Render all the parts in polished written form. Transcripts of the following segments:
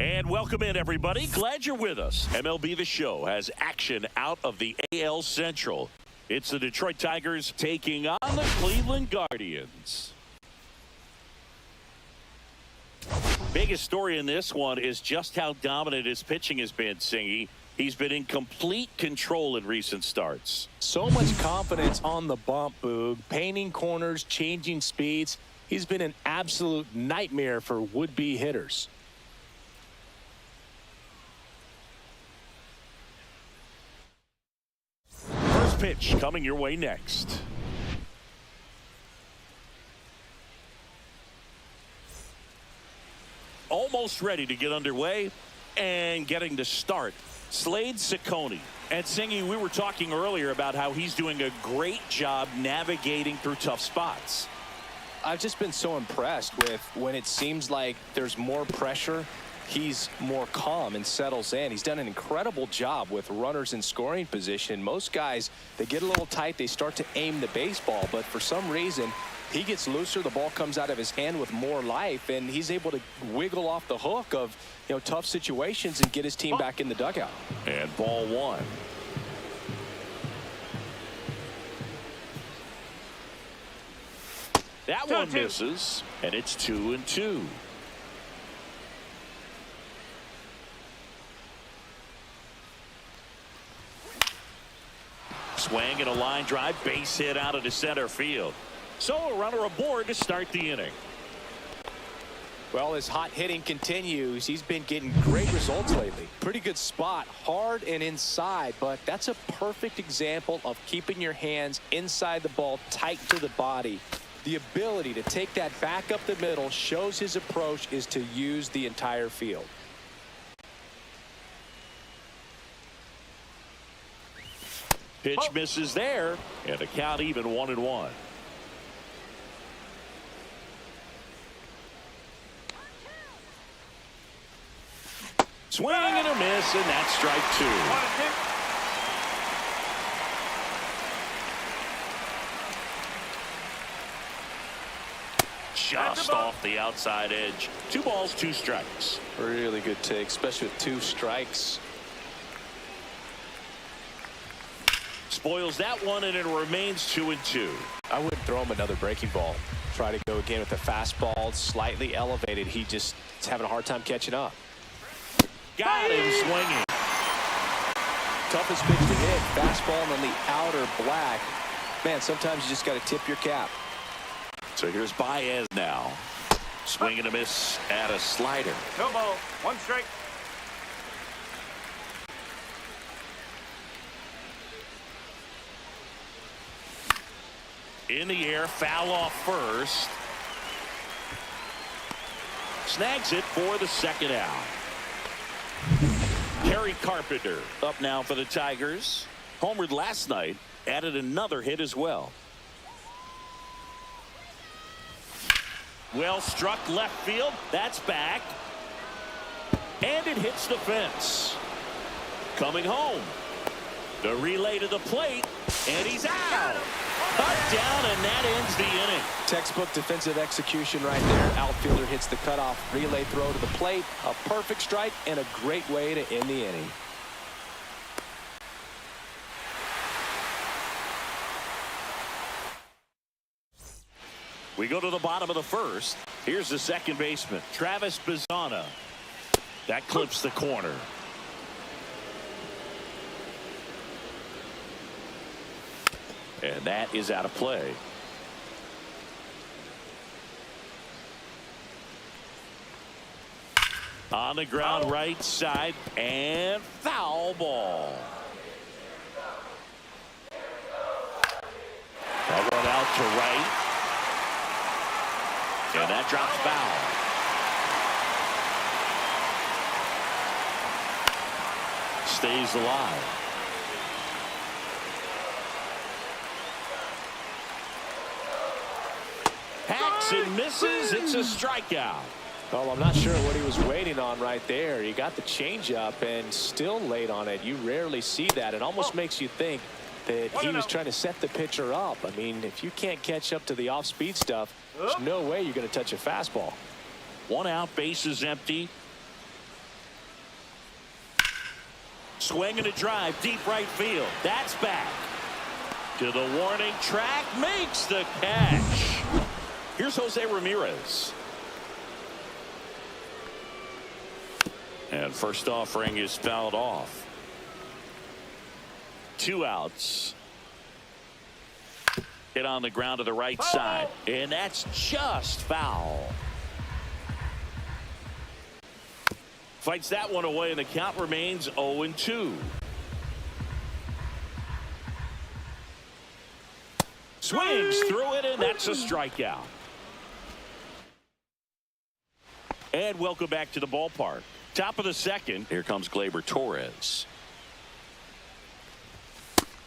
And welcome in, everybody. Glad you're with us. MLB The Show has action out of the AL Central. It's the Detroit Tigers taking on the Cleveland Guardians. Biggest story in this one is just how dominant his pitching has been, Singy. He's been in complete control in recent starts. So much confidence on the bump, Boog. Painting corners, changing speeds. He's been an absolute nightmare for would-be hitters. First pitch coming your way next. Almost ready to get underway and getting to start. Slade Ciccone. And Singy, we were talking earlier about how he's doing a great job navigating through tough spots. I've just been so impressed with when it seems like there's more pressure, he's more calm and settles in. He's done an incredible job with runners in scoring position. Most guys, they get a little tight, they start to aim the baseball, but for some reason, he gets looser, the ball comes out of his hand with more life, and he's able to wiggle off the hook of, tough situations and get his team back in the dugout. And ball one. That one misses, and it's 2-2. Swing and a line drive, base hit out of the center field. So a runner aboard to start the inning. Well, his hot hitting continues. He's been getting great results lately. Pretty good spot, hard and inside, but that's a perfect example of keeping your hands inside the ball, tight to the body. The ability to take that back up the middle shows his approach is to use the entire field. Pitch misses there, and the count even 1-1. Swing and a miss, and that's strike two. Just off the outside edge. 2 balls, 2 strikes. Really good take, especially with 2 strikes. Spoils that one, and it remains 2-2. I wouldn't throw him another breaking ball. Try to go again with the fastball, slightly elevated. He just is having a hard time catching up. Got him swinging. Toughest pitch to hit. Fastball on the outer black. Man, sometimes you just got to tip your cap. So here's Baez now. Swing and a miss at a slider. No ball, 1 strike. In the air, foul off first. Snags it for the second out. Kerry Carpenter up now for the Tigers. Homered last night, added another hit as well. Well struck left field. That's back. And it hits the fence. Coming home. The relay to the plate. And he's out. Cut down, and that ends the inning. Textbook defensive execution right there. Outfielder hits the cutoff relay throw to the plate. A perfect strike and a great way to end the inning. We go to the bottom of the first. Here's the second baseman, Travis Bazzana. That clips the corner. And that is out of play. On the ground, right side, and foul ball. That one out to right. And that drops foul. Stays alive. Hacks and misses. It's a strikeout. Well, I'm not sure what he was waiting on right there. He got the changeup and still late on it. You rarely see that. It almost makes you think that he was trying to set the pitcher up. I mean, if you can't catch up to the off-speed stuff, there's no way you're going to touch a fastball. 1 out, bases empty. Swing and a drive, deep right field. That's back. To the warning track, makes the catch. Here's Jose Ramirez. And first offering is fouled off. 2 outs. Hit on the ground to the right side. And that's just foul. Fights that one away, and the count remains 0-2. Swings through it, and that's a strikeout. And welcome back to the ballpark. Top of the second. Here comes Gleyber Torres.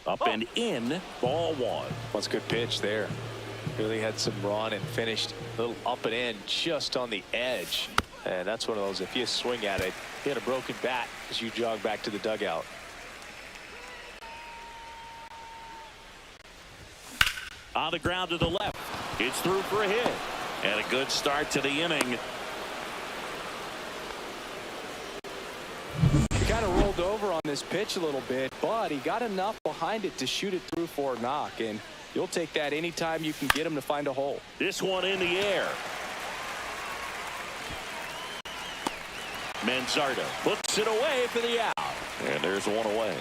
Up and in, ball 1. That's a good pitch there. Really had some run and finished a little up and in just on the edge. And that's one of those, if you swing at it, hit a broken bat as you jog back to the dugout. On the ground to the left. It's through for a hit. And a good start to the inning. He kind of rolled over on this pitch a little bit, but he got enough behind it to shoot it through for a knock. And you'll take that anytime you can get him to find a hole. This one in the air. Manzardo puts it away for the out. And there's one away.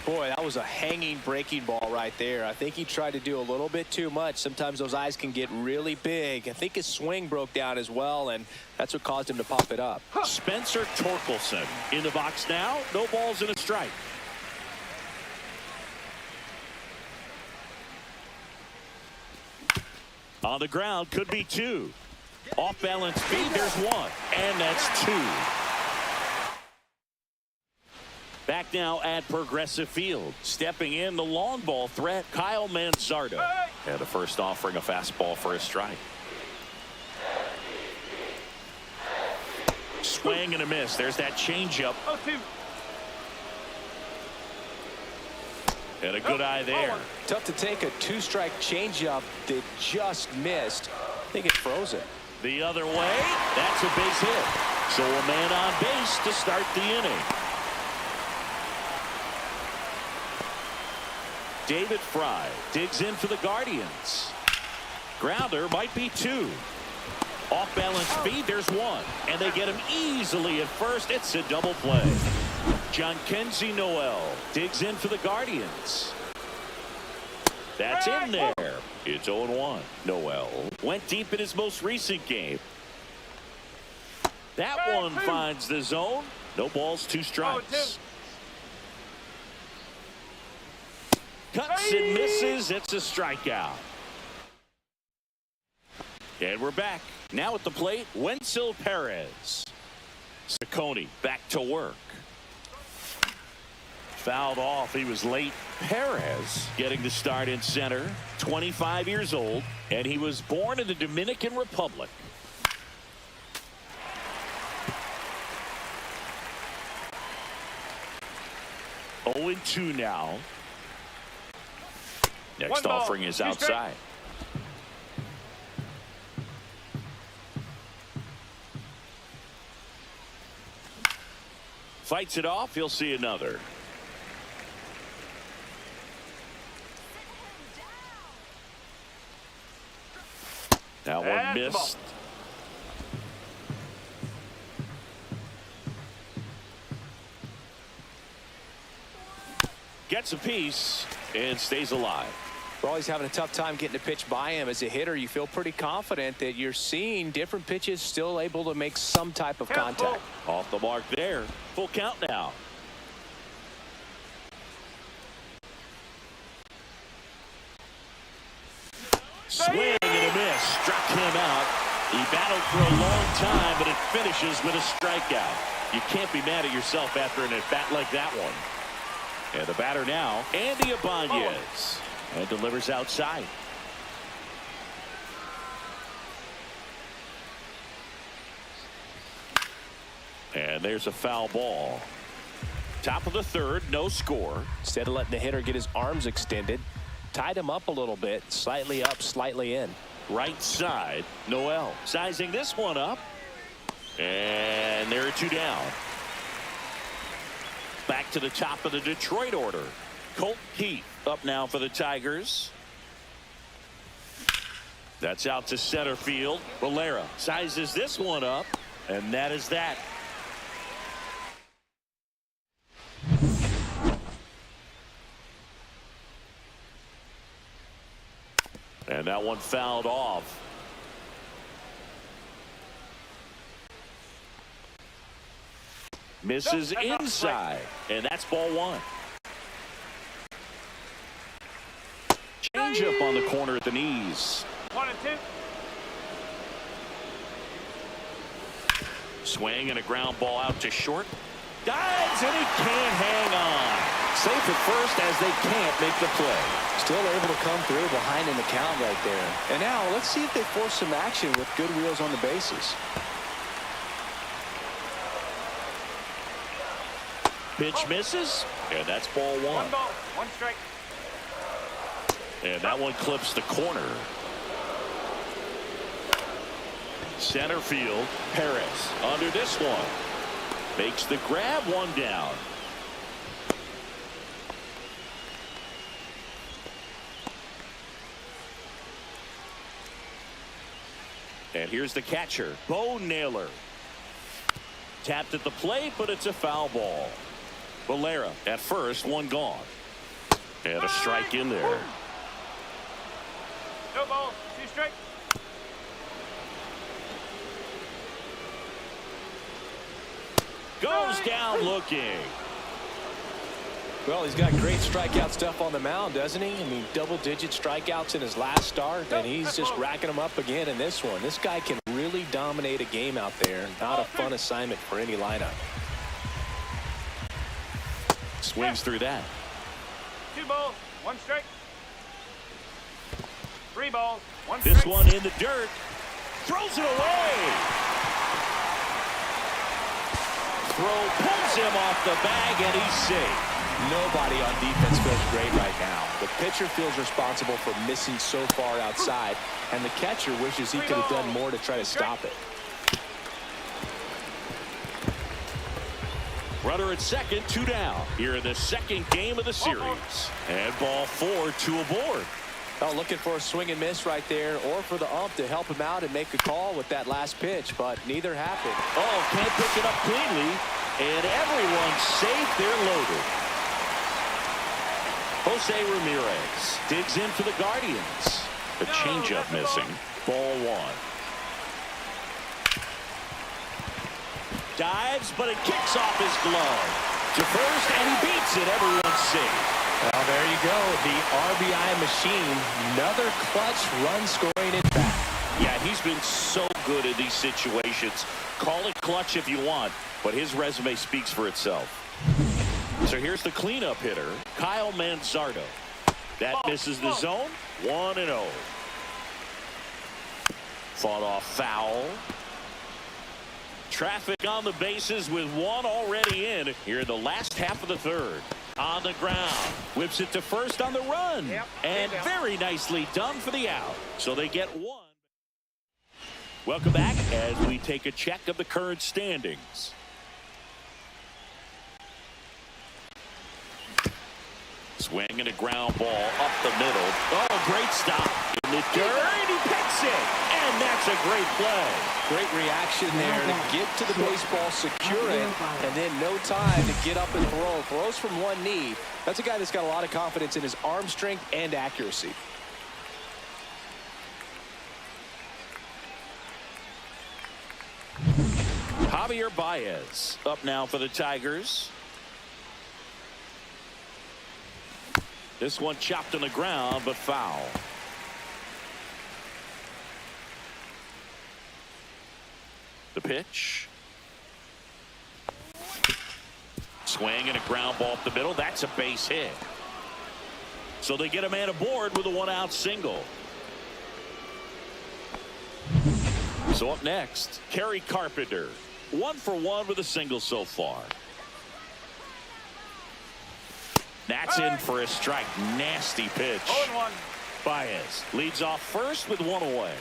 Boy, that was a hanging breaking ball right there. I think he tried to do a little bit too much. Sometimes those eyes can get really big. I think his swing broke down as well, and that's what caused him to pop it up. Spencer Torkelson in the box now. No balls and a strike. On the ground, could be 2. Off balance speed, there's 1. And that's 2. Back now at Progressive Field. Stepping in, the long ball threat, Kyle Manzardo. And the first offering, a fastball for a strike. Swing and a miss. There's that changeup. And a good eye there. Tough to take a 2-strike changeup that just missed. I think it froze it. The other way, that's a base hit. So a man on base to start the inning. David Fry digs in for the Guardians. Grounder might be 2. Off balance speed, there's 1. And they get him easily at first. It's a double play. Jhonkensy Noel digs in for the Guardians. That's in there. It's 0-1. Noel went deep in his most recent game. That one finds the zone. No balls, 2 strikes. Cuts and misses. It's a strikeout. And we're back. Now at the plate, Wenzel Perez. Ciccone back to work. Fouled off. He was late. Perez getting the start in center. 25 years old. And he was born in the Dominican Republic. Oh, 2 now. Next offering is outside. Fights it off. He'll see another. That one missed. Gets a piece and stays alive. We're always having a tough time getting a pitch by him. As a hitter, you feel pretty confident that you're seeing different pitches still able to make some type of contact. Off the mark there. Full count now. Swing and a miss. Struck him out. He battled for a long time, but it finishes with a strikeout. You can't be mad at yourself after an at-bat like that one. And the batter now, Andy Ibanez. And delivers outside. And there's a foul ball. Top of the third, no score. Instead of letting the hitter get his arms extended, tied him up a little bit, slightly up, slightly in. Right side, Noel sizing this one up. And there are 2 down. back to the top of the Detroit order. Colt Keith up now for the Tigers. That's out to center field. Valera sizes this one up, and that is that. And that one fouled off. Misses inside, and that's ball one. Changeup on the corner at the knees. 1-2. Swing and a ground ball out to short. Dives, and he can't hang on. Safe at first as they can't make the play. Still able to come through behind in the count right there. And now let's see if they force some action with good wheels on the bases. Pitch misses, and that's ball one. 1 ball, 1 strike. And that one clips the corner. Center field, Perez under this one. Makes the grab, one down. And here's the catcher, Bo Naylor. Tapped at the plate, but it's a foul ball. Valera at first, one gone. And a strike in there. 2 balls, 2 strikes. Goes down looking. Well, he's got great strikeout stuff on the mound, doesn't he? I mean, double-digit strikeouts in his last start, and he's just racking them up again in this one. This guy can really dominate a game out there. Not a fun assignment for any lineup. Swings through that. 2 balls, 1 strike. 3 balls, 1 strike. This one in the dirt. Throws it away. Throw pulls him off the bag, and he's safe. Nobody on defense feels great right now. The pitcher feels responsible for missing so far outside, and the catcher wishes he could have done more to try to stop it. Runner at second, 2 down. Here in the second game of the series. And ball 4, 2 aboard. Oh, looking for a swing and miss right there, or for the ump to help him out and make a call with that last pitch, but neither happened. Oh, can't pick it up cleanly, and everyone's safe. They're loaded. Jose Ramirez digs in for the Guardians. The changeup missing. Ball 1. Dives, but it kicks off his glove to first, and he beats it. Everyone's safe. Well, there you go. The RBI machine. Another clutch run scoring at bat. Yeah, he's been so good in these situations. Call it clutch if you want, but his resume speaks for itself. So here's the cleanup hitter, Kyle Manzardo. That misses the zone. 1-0. Fought off foul. Traffic on the bases with one already in here in the last half of the third. On the ground. Whips it to first on the run. And very nicely done for the out. So they get 1. Welcome back as we take a check of the current standings. Swing and a ground ball up the middle. Oh, great stop. In the dirt, he picks it. And that's a great play. Great reaction there to get to the baseball, secure it, and then no time to get up and throw. Throws from one knee. That's a guy that's got a lot of confidence in his arm strength and accuracy. Javier Baez up now for the Tigers. This one chopped on the ground, but foul. The pitch. Swing and a ground ball up the middle. That's a base hit. So they get a man aboard with a 1-out single. So up next, Kerry Carpenter. 1 for 1 with a single so far. That's in for a strike. Nasty pitch. 0-1. Baez leads off first with 1 away.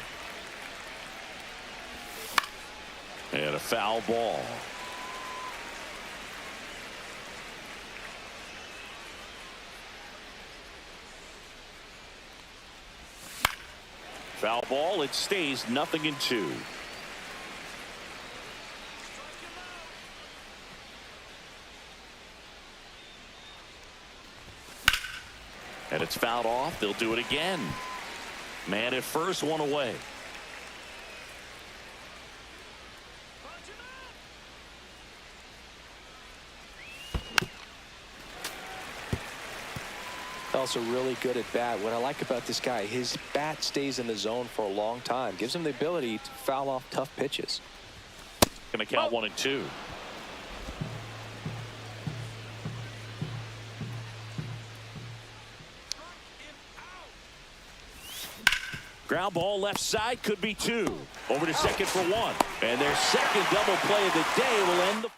And a foul ball. Foul ball. It stays 0-2. And it's fouled off. They'll do it again. Man at first, one away. Also really good at bat. What I like about this guy, his bat stays in the zone for a long time. Gives him the ability to foul off tough pitches. Going to count 1-2. Ground ball left side, could be 2. Over to second for 1. And their second double play of the day will end the 4th.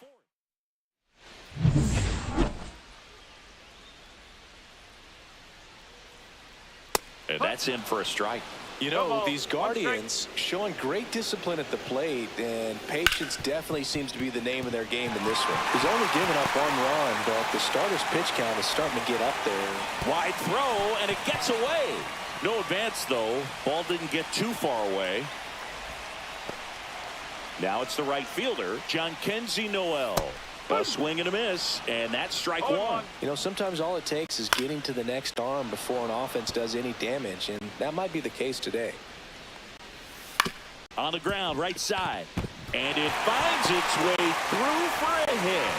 And that's in for a strike. You know, these Guardians showing great discipline at the plate, and patience definitely seems to be the name of their game in this one. He's only given up 1 run, but the starter's pitch count is starting to get up there. Wide throw, and it gets away. No advance, though. Ball didn't get too far away. Now it's the right fielder, Jhonkensy Noel. A swing and a miss, and that's strike 1. You know, sometimes all it takes is getting to the next arm before an offense does any damage, and that might be the case today. On the ground, right side, and it finds its way through for a hit.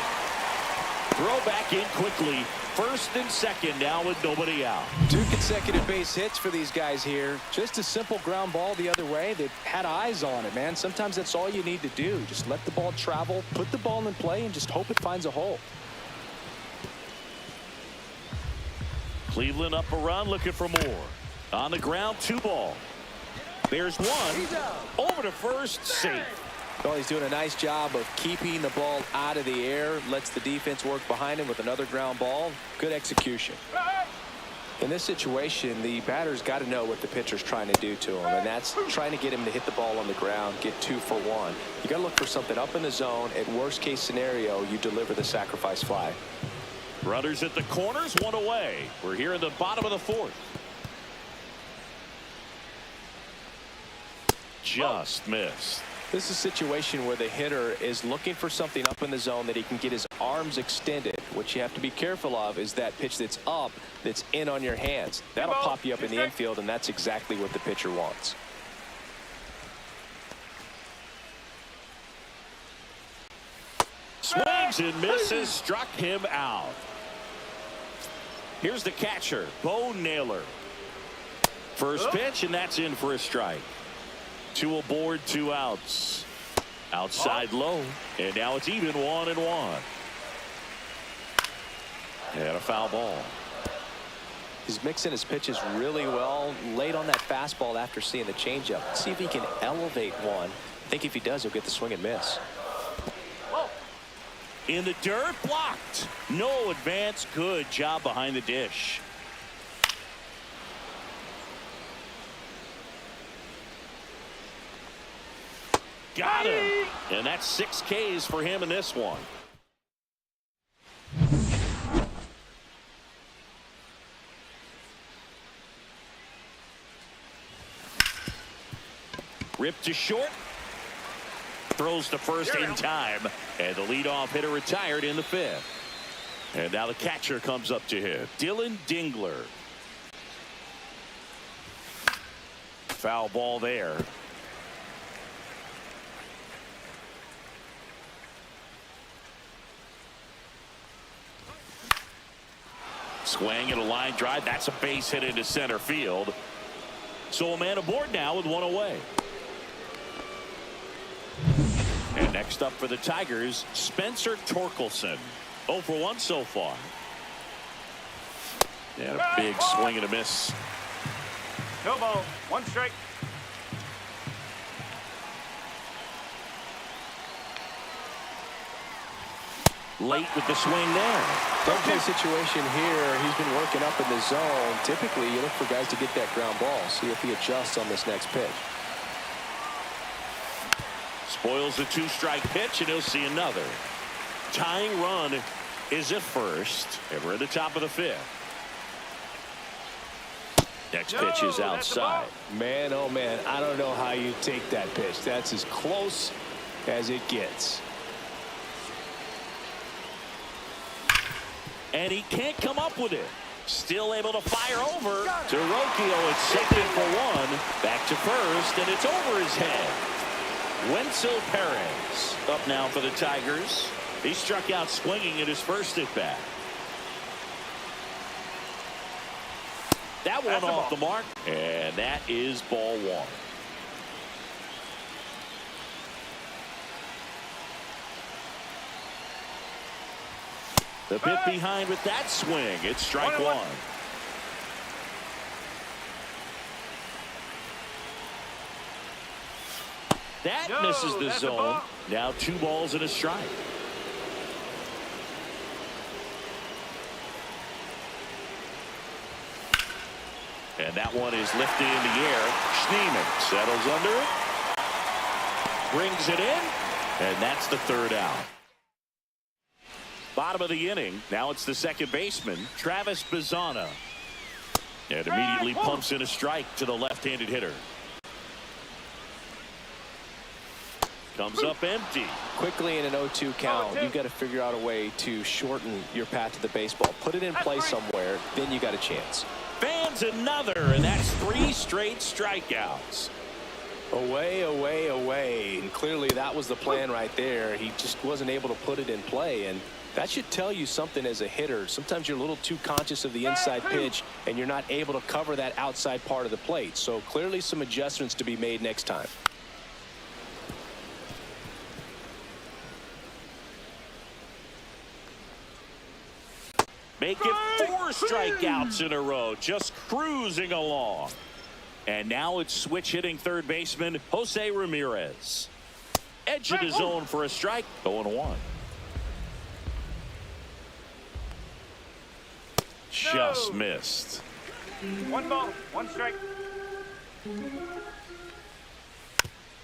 Throw back in quickly. First and second now with nobody out. 2 consecutive base hits for these guys here. Just a simple ground ball the other way. They've had eyes on it, man. Sometimes that's all you need to do. Just let the ball travel, put the ball in play, and just hope it finds a hole. Cleveland up a run, looking for more. On the ground, 2 ball. There's 1. Over to first, safe. Well, he's doing a nice job of keeping the ball out of the air, lets the defense work behind him with another ground ball. Good execution. In this situation, the batter's got to know what the pitcher's trying to do to him, and that's trying to get him to hit the ball on the ground, get 2 for 1. You got to look for something up in the zone. At worst case scenario, you deliver the sacrifice fly. Runners at the corners, 1 away. We're here in the bottom of the 4th. Just missed. This is a situation where the hitter is looking for something up in the zone that he can get his arms extended. What you have to be careful of is that pitch that's up, that's in on your hands. That'll pop you up in the infield, and that's exactly what the pitcher wants. Swings and misses, struck him out. Here's the catcher, Bo Naylor. First pitch, and that's in for a strike. 2 aboard, 2 outs. Outside low, and now it's even 1-1. And a foul ball. He's mixing his pitches really well. Late on that fastball after seeing the changeup. See if he can elevate one. I think if he does, he'll get the swing and miss. In the dirt, blocked. No advance. Good job behind the dish. Got him. And that's 6 Ks for him in this one. Ripped to short. Throws to first in time. And the leadoff hitter retired in the 5th. And now the catcher comes up to him. Dylan Dingler. Foul ball there. Swing and a line drive. That's a base hit into center field. So a man aboard now with 1 away. And next up for the Tigers, Spencer Torkelson. 0 for 1 so far. And a big swing and a miss. No ball, 1 strike. Late with the swing there. Double play situation here. He's been working up in the zone. Typically, you look for guys to get that ground ball. See if he adjusts on this next pitch. Spoils the 2-strike pitch, and he'll see another. Tying run is at first, and we're at the top of the 5th. Next pitch is outside. Man, oh man, I don't know how you take that pitch. That's as close as it gets. And he can't come up with it. Still able to fire over to Rocchio. It's second for one. Back to first, and it's over his head. Wenzel Perez up now for the Tigers. He struck out swinging at his first at bat. That one off the mark, and that is ball one. The bit behind with that swing. It's strike one. That misses the zone. Now 2 balls and a strike. And that one is lifted in the air. Schneemann settles under it. Brings it in. And that's the third out. Bottom of the inning. Now it's the second baseman, Travis Bazzana. And immediately pumps in a strike to the left-handed hitter. Comes up empty. Quickly in an 0-2 count, you've got to figure out a way to shorten your path to the baseball. Put it in play somewhere, then you got a chance. Fans another, and that's 3 straight strikeouts. Away, away, away. And clearly that was the plan right there. He just wasn't able to put it in play, and that should tell you something as a hitter. Sometimes you're a little too conscious of the inside pitch, and you're not able to cover that outside part of the plate. So clearly some adjustments to be made next time. Make it 4 strikeouts in a row, just cruising along. And now it's switch hitting third baseman Jose Ramirez. Edge of the zone for a strike. 0-1. Just missed. 1 ball, 1 strike.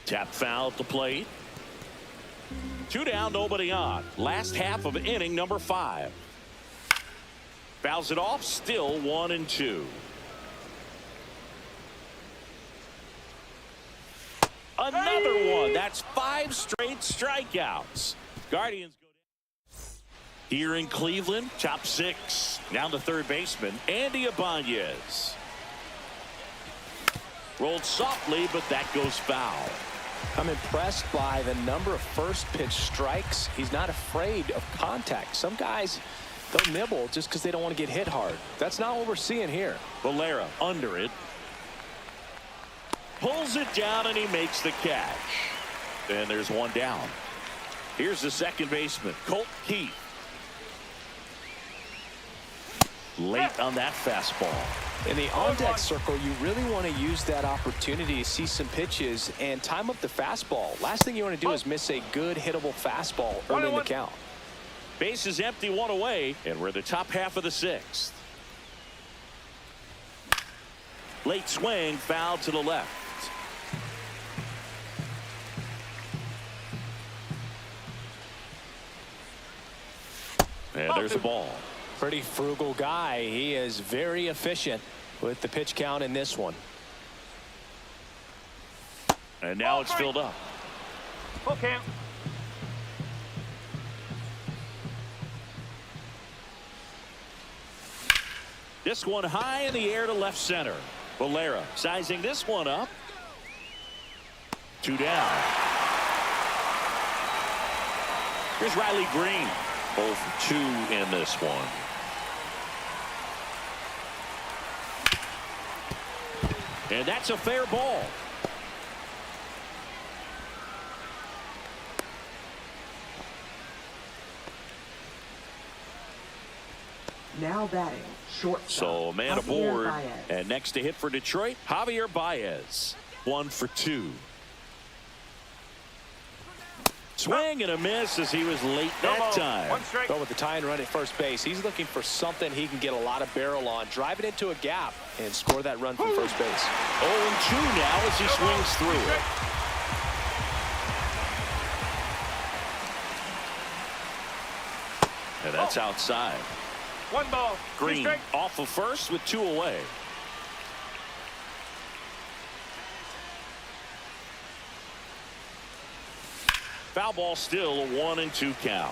Tap foul at the plate. 2 down, nobody on. Last half of inning number 5. Fouls it off, still 1-2. Another one. That's 5 straight strikeouts. Guardians go down. Here in Cleveland, top 6. Now the third baseman, Andy Ibanez. Rolled softly, but that goes foul. I'm impressed by the number of first pitch strikes. He's not afraid of contact. Some guys, they'll nibble just because they don't want to get hit hard. That's not what we're seeing here. Valera under it. Pulls it down, and he makes the catch. And there's 1 down. Here's the second baseman, Colt Keith. Late on that fastball. In the on-deck circle, you really want to use that opportunity to see some pitches and time up the fastball. Last thing you want to do is miss a good hittable fastball early in the count. Base is empty, 1 away, and we're in the top half of the 6th. Late swing, foul to the left. And there's a ball. Pretty frugal guy. He is very efficient with the pitch count in this one. And now it's filled up. Full count. This one high in the air to left center. Valera sizing this one up. 2 down. Here's Riley Green. 0 for 2 in this one. And that's a fair ball. Now batting, shortstop. So a man Javier aboard. Baez. And next to hit for Detroit, Javier Baez. 1 for 2. Swing and a miss as he was late that time. 1 strike. But with the tie and run at first base, he's looking for something he can get a lot of barrel on. Drive it into a gap and score that run from first base. 0-2 now as he swings through it. And that's outside. 1 ball, 2 Green strike. off of first with 2 away. Foul ball, still a 1-2 count.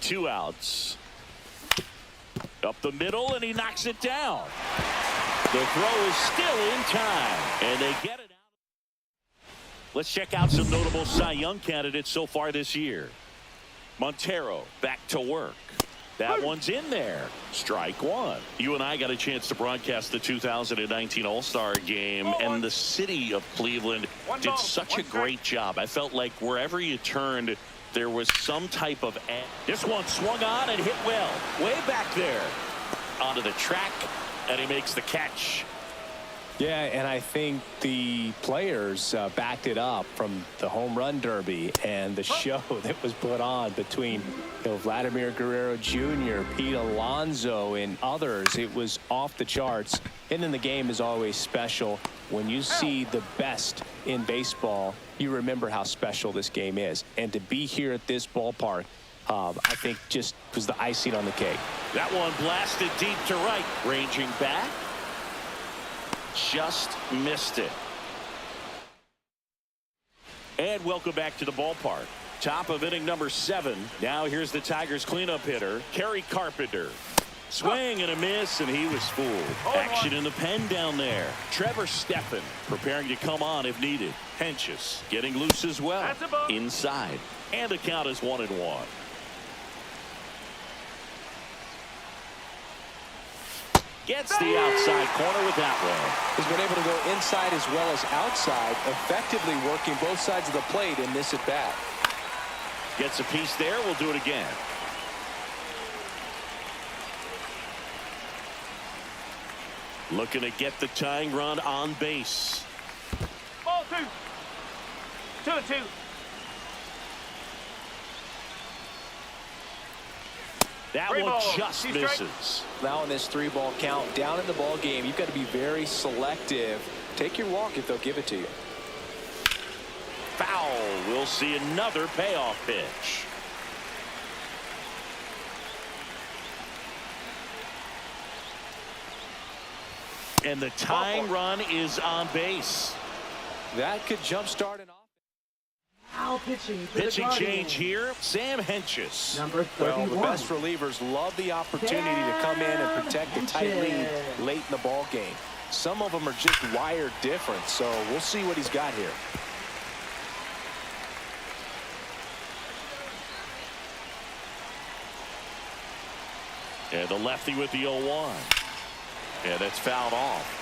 Two outs. Up the middle, and he knocks it down. The throw is still in time, and they get it out. Let's check out some notable Cy Young candidates so far this year. Montero back to work. That one's in there. Strike one. You and I got a chance to broadcast the 2019 All-Star Game, and the city of Cleveland did such a great job. I felt like wherever you turned, there was some type of ad. This one swung on and hit well. Way back there. Onto the track, and he makes the catch. Yeah, and I think the players backed it up from the home run derby and the show that was put on between Vladimir Guerrero Jr., Pete Alonso, and others. It was off the charts. And then the game is always special. When you see the best in baseball, you remember how special this game is. And to be here at this ballpark, I think just was the icing on the cake. That one blasted deep to right. Ranging back. Just missed it. And welcome back to the ballpark. Top of inning number 7. Now here's the Tigers cleanup hitter, Kerry Carpenter. Swing and a miss, and he was fooled. Action in the pen down there. Trevor Stephan preparing to come on if needed. Hentges getting loose as well. Inside. And the count is 1-1. Gets the outside corner with that one. He's been able to go inside as well as outside, effectively working both sides of the plate in this at bat. Gets a piece there. We'll do it again. Looking to get the tying run on base. Ball 2. 2-2. That one just misses. Now in this 3-ball count, down in the ball game, you've got to be very selective. Take your walk if they'll give it to you. Foul. We'll see another payoff pitch. And the tying run is on base. That could jumpstart an offense. Now pitching for the Pitching Guardians. change here. Sam Hentges. Number 31. Well, the best relievers love the opportunity to come in and protect a tight lead late in the ball game. Some of them are just wired different, so we'll see what he's got here. And the lefty with the 0-1. And that's fouled off.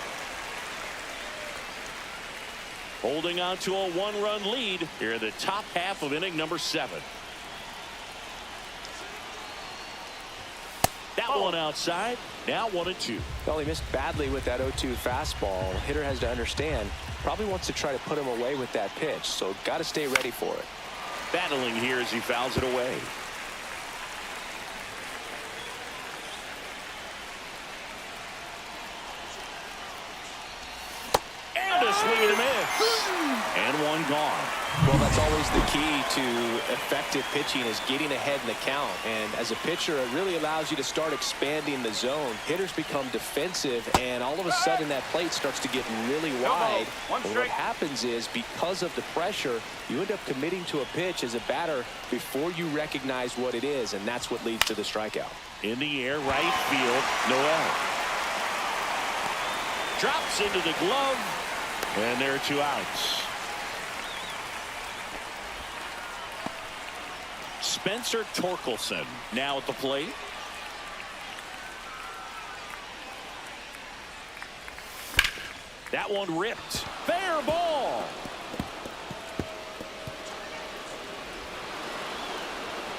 Holding on to a 1-run lead here in the top half of inning number 7. That one outside. Now 1-2. Well, he missed badly with that 0-2 fastball. The hitter has to understand, probably wants to try to put him away with that pitch, so got to stay ready for it. Battling here as he fouls it away. And a swing and a miss. And one gone. Well, that's always the key to effective pitching, is getting ahead in the count. And as a pitcher, it really allows you to start expanding the zone. Hitters become defensive, and all of a sudden that plate starts to get really wide. And what happens is, because of the pressure, you end up committing to a pitch as a batter before you recognize what it is, and that's what leads to the strikeout. In the air, right field, Noel. Drops into the glove, and there are 2 outs. Spencer Torkelson now at the plate. That one ripped. Fair ball.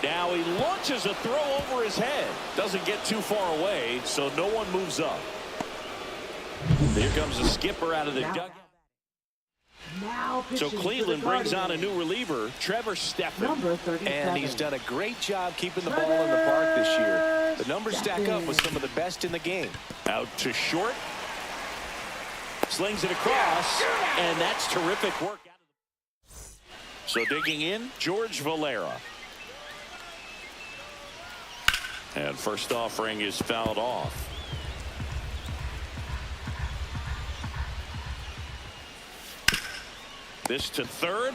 Now he launches a throw over his head. Doesn't get too far away, so no one moves up. Here comes the skipper out of the dugout. Now So pitching Cleveland for the brings on a Guardians. new reliever, Trevor Stephan. Number 37. And he's done a great job keeping the ball in the park this year. The numbers stack up with some of the best in the game. Out to short. Slings it across, and that's terrific work. So digging in, George Valera. And first offering is fouled off. This to third.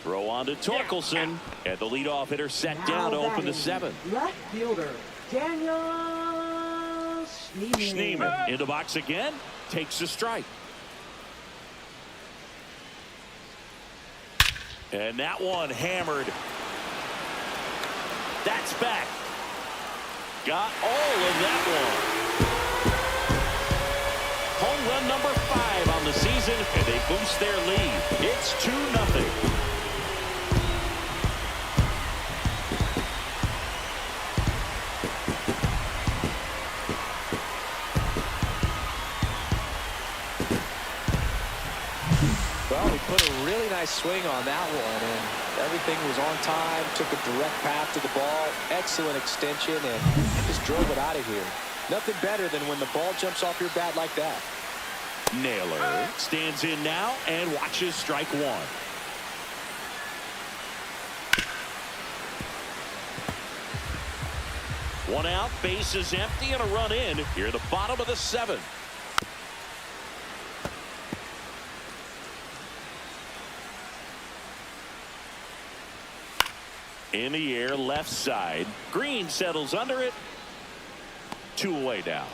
Throw on to Torkelson. And the leadoff hitter set down to open the 7th. Left fielder, Daniel Schneemann. Schneemann in the box again. Takes a strike. And that one hammered. That's back. Got all of that one. Home run number 5 on the season, and they boost their lead. It's 2-0. Well, he put a really nice swing on that one, and everything was on time. Took a direct path to the ball. Excellent extension, and just drove it out of here. Nothing better than when the ball jumps off your bat like that. Naylor stands in now and watches strike 1. One out, base is empty, and a run in here at the bottom of the 7th. In the air, left side. Green settles under it. 2 away now.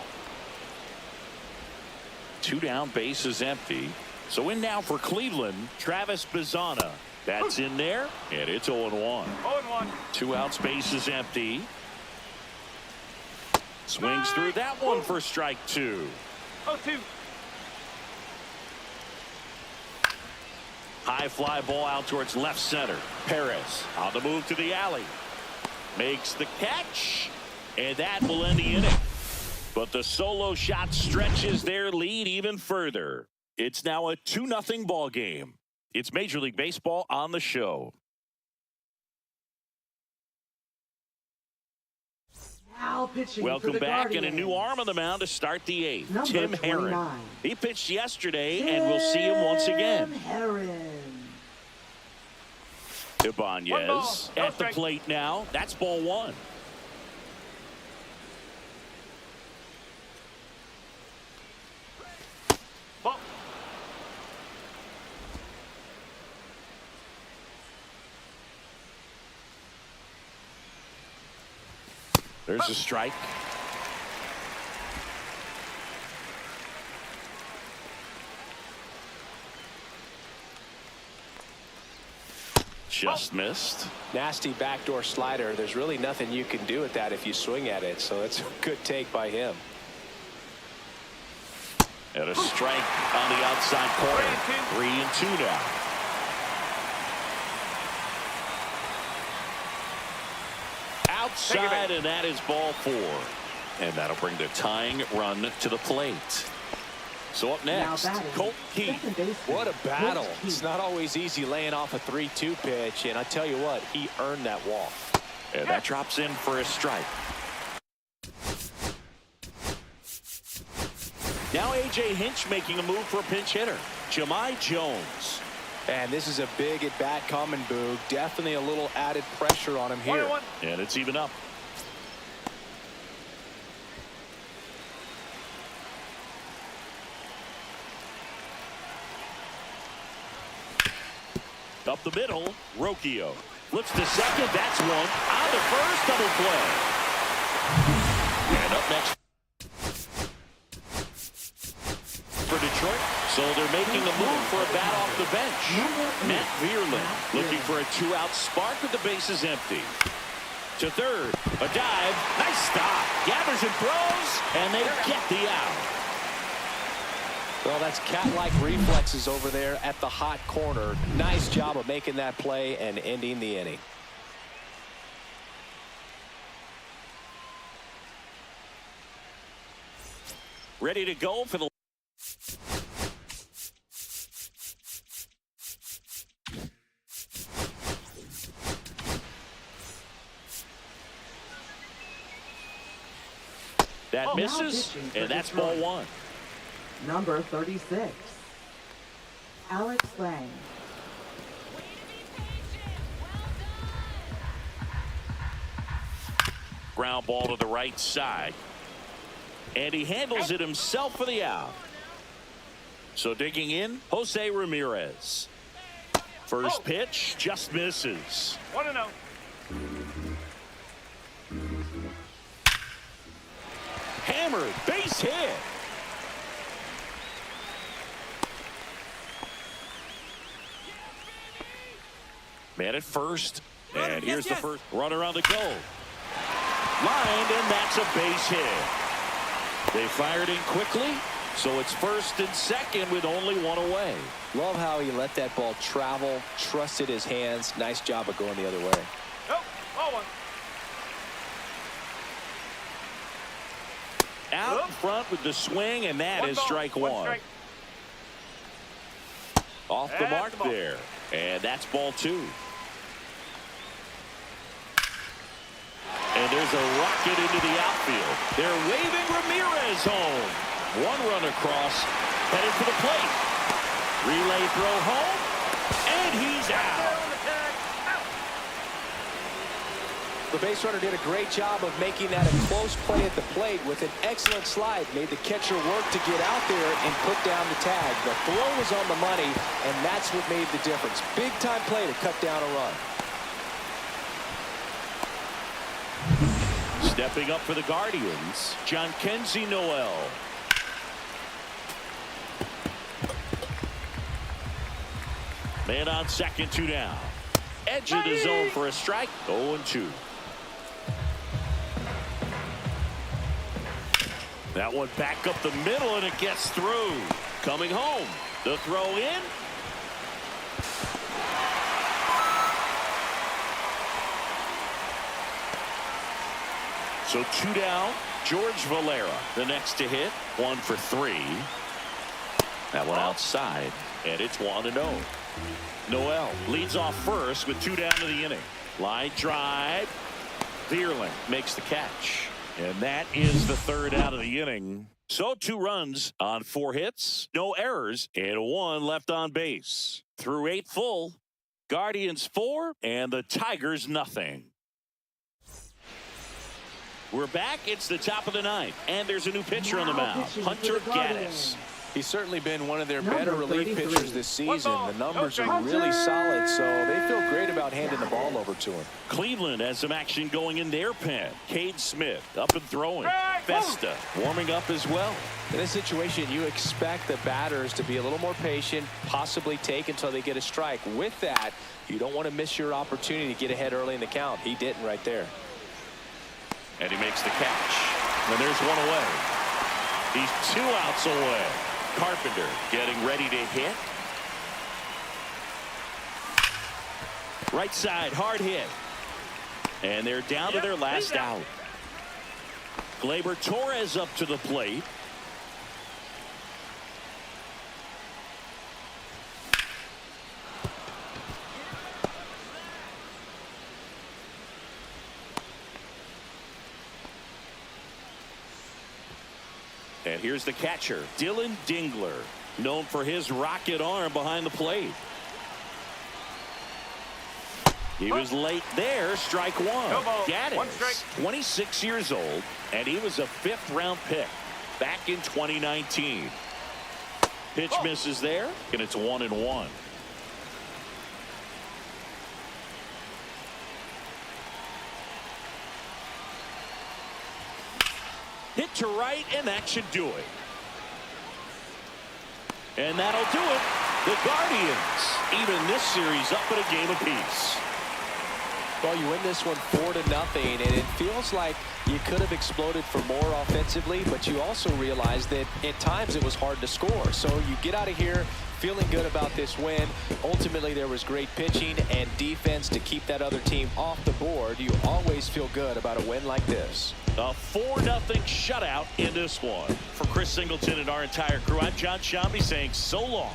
2 down, base is empty. So in now for Cleveland, Travis Bazzana. That's in there, and it's 0-1. 0-1. 2 outs, base is empty. Swings through that one for strike 2. 0-2. High fly ball out towards left center. Perez on the move to the alley. Makes the catch, and that will end the inning. But the solo shot stretches their lead even further. It's now a 2-0 ball game. It's Major League Baseball on the show. Now pitching Welcome for the back, Guardians. and a new arm on the mound to start the 8th. Number Tim Herron. 29. He pitched yesterday, and we'll see him once again. Tim Herron. Ibanez One ball, no at the strike. plate now. That's ball 1. Ball. There's a strike. Just missed. Nasty backdoor slider. There's really nothing you can do with that if you swing at it, so it's a good take by him. And a strike on the outside corner. 3-2 now. Outside, and that is ball 4. And that'll bring the tying run to the plate. So up next, Now batting, Colt Keith. second baseman, What a battle. Colt Keith. It's not always easy laying off a 3-2 pitch, and I tell you what, he earned that walk. And that drops in for a strike. Now A.J. Hinch making a move for a pinch hitter. Jahmai Jones. And this is a big at-bat coming, Boog. Definitely a little added pressure on him here. 1-1. And it's even up. Up the middle, Rocchio. Flips to second, that's one. On to first, double play. And up next for Detroit. So they're making a move for a bat off the bench. Matt Vierland looking for a 2-out spark with the bases empty. To third, a dive, nice stop. Gathers and throws, and they get the out. Well, that's cat-like reflexes over there at the hot corner. Nice job of making that play and ending the inning. Ready to go for the that misses, and that's ball 1. Number 36, Alex Lang. Ground ball to the right side. And he handles it himself for the out. So digging in, Jose Ramirez. First pitch just misses. 1-0. Hammered, base hit. Man at first, and here's the first runner on the go. Lined, and that's a base hit. They fired in quickly, so it's first and second with only one away. Love how he let that ball travel, trusted his hands. Nice job of going the other way. Nope. Ball 1. Out in front with the swing, and that is strike one. Strike. Off the That's mark the ball. there, and that's ball 2. And there's a rocket into the outfield. They're waving Ramirez home. One run across, headed for the plate. Relay throw home, and he's out. The base runner did a great job of making that a close play at the plate with an excellent slide. Made the catcher work to get out there and put down the tag. The throw was on the money, and that's what made the difference. Big time play to cut down a run. Stepping up for the Guardians, Jhonkensy Noel. Man on second, 2 down. Edge of the zone for a strike. 0-2. That one back up the middle, and it gets through. Coming home. The throw in. So 2 down. George Valera, the next to hit. 1 for 3. That one outside, and it's 1-0. Noel leads off first with 2 down to the inning. Line drive. Vierling makes the catch. And that is the 3rd out of the inning. So 2 runs on 4 hits, no errors, and 1 left on base. Through 8 full, Guardians 4 and the Tigers nothing. We're back. It's the top of the 9th, and there's a new pitcher on the mound, Hunter Gaddis. He's certainly been one of their Number better relief 33. pitchers this season. ball. The numbers are Hunter! really solid, so they feel great about handing the ball over to him. Cleveland has some action going in their pen. Cade Smith up and throwing. Festa warming up as well. In this situation, you expect the batters to be a little more patient, possibly take until they get a strike. With that, you don't want to miss your opportunity to get ahead early in the count. He didn't right there. And he makes the catch. And there's 1 away. He's 2 outs away. Carpenter getting ready to hit. Right side, hard hit. And they're down to their last out. Gleyber Torres up to the plate. And here's the catcher, Dylan Dingler, known for his rocket arm behind the plate. He was late there, strike 1. No ball. Gaddis, 1 strike. 26 years old, and he was a 5th-round pick back in 2019. Pitch misses there, and it's 1-1. Hit to right, and that should do it. And that'll do it. The Guardians even this series up at a game apiece. Well, you win this one 4-0, and it feels like you could have exploded for more offensively, but you also realize that at times it was hard to score. So you get out of here feeling good about this win. Ultimately, there was great pitching and defense to keep that other team off the board. You always feel good about a win like this. A 4-0 shutout in this one. For Chris Singleton and our entire crew, I'm John Shambi saying so long.